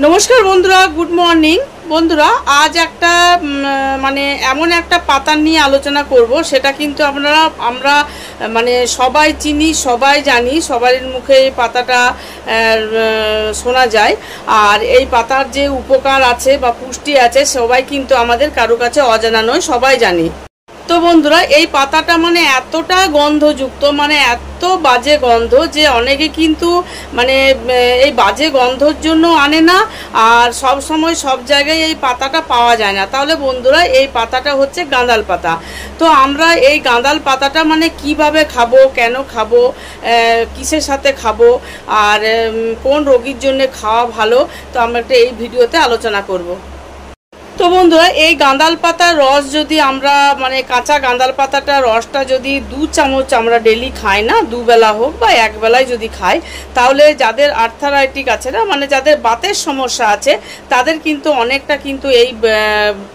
নমস্কার বন্ধুরা, good morning. বন্ধুরা, আজ একটা মানে এমন একটা পাতা নিয়ে আলোচনা করব, সেটা কিন্তু আমরা মানে সবাই চিনি, সবাই জানি, সবার মুখে এই পাতাটা শোনা যায়। আর এই পাতার যে উপকার আছে বা পুষ্টি আছে, সবাই কিন্তু আমাদের কারো কাছে অজানা নয়, সবাই জানি। তো বন্ধুরা, এই পাতাটা মানে এতটা গন্ধযুক্ত, মানে এত বাজে গন্ধ যে অনেকে কিন্তু মানে এই বাজে গন্ধর জন্য আনে না, আর সব সময় সব জায়গায় এই পাতাটা পাওয়া যায় না। তাহলে বন্ধুরা, এই পাতাটা হচ্ছে গাঁদাল পাতা। তো আমরা এই গাঁদাল পাতাটা মানে কিভাবে খাবো, কেন খাবো, কিসের সাথে খাবো, আর কোন রোগীর জন্য খাওয়া ভালো, তো আমরা একটা এই ভিডিওতে আলোচনা করব। তো বন্ধুরা, এই গাঁদাল পাতার রস যদি আমরা মানে কাঁচা গাঁদাল পাতাটা রসটা যদি 2 চামচ আমরা ডেলি খাই না, দুবেলা হোক বা একবেলায় যদি খাই, তাহলে যাদের আর্থারাইটিক আছে না, মানে যাদের বাতের সমস্যা আছে, তাদের কিন্তু অনেকটা কিন্তু এই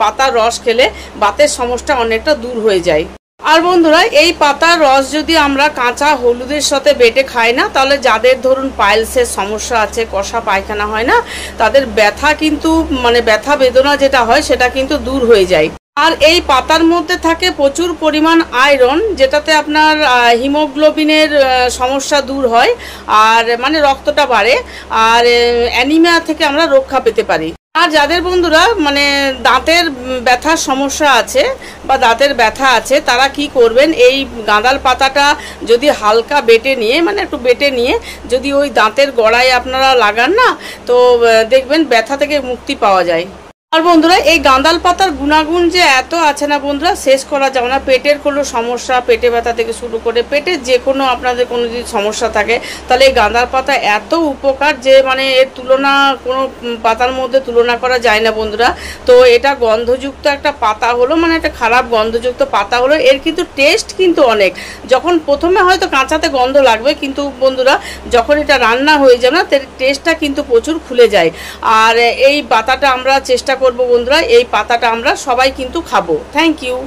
পাতার রস খেলে বাতের সমস্যা অনেকটা দূর হয়ে যায়। আর বন্ধুরা, এই পাতার রস যদি আমরা কাঁচা হলুদের সাথে বেটে খাই না, তাহলে যাদের ধরুন পাইলসের সমস্যা আছে, কষা পায়খানা হয় না, তাদের ব্যথা কিন্তু মানে ব্যথা বেদনা যেটা হয় সেটা কিন্তু দূর হয়ে যায়। আর এই পাতার মধ্যে থাকে প্রচুর পরিমাণ আয়রন, যেটাতে আপনার হিমোগ্লোবিনের সমস্যা দূর হয়, আর মানে রক্তটা বাড়ে, আর অ্যানিমিয়া থেকে আমরা রক্ষা পেতে পারি। আর যাদের বন্ধুরা মানে দাঁতের ব্যথার সমস্যা আছে বা দাঁতের ব্যথা আছে, তারা কি করবেন, এই গাঁদাল পাতাটা যদি হালকা বেটে নিয়ে, মানে একটু বেটে নিয়ে যদি ওই দাঁতের গোড়ায় আপনারা লাগান না, তো দেখবেন ব্যথা থেকে মুক্তি পাওয়া যায়। আর বন্ধুরা, এই গাঁদাল পাতার গুণাগুণ যে এত আছে না বন্ধুরা, শেষ করা যাবে না। পেটের কোনো সমস্যা, পেটে ব্যথা থেকে শুরু করে পেটের যে কোনো আপনাদের কোনো যদি সমস্যা থাকে, তাহলে এই গাঁদাল পাতা এত উপকার যে মানে এর তুলনা কোনো পাতার মধ্যে তুলনা করা যায় না বন্ধুরা। তো এটা গন্ধযুক্ত একটা পাতা হলো, মানে একটা খারাপ গন্ধযুক্ত পাতা হলো, এর কিন্তু টেস্ট কিন্তু অনেক। যখন প্রথমে হয়তো কাঁচাতে গন্ধ লাগবে, কিন্তু বন্ধুরা যখন এটা রান্না হয়ে যাবে না, টেস্টটা কিন্তু প্রচুর খুলে যায়। আর এই পাতাটা আমরা চেষ্টা করব বন্ধুরা, এই পাতাটা আমরা সবাই কিন্তু খাবো। Thank you.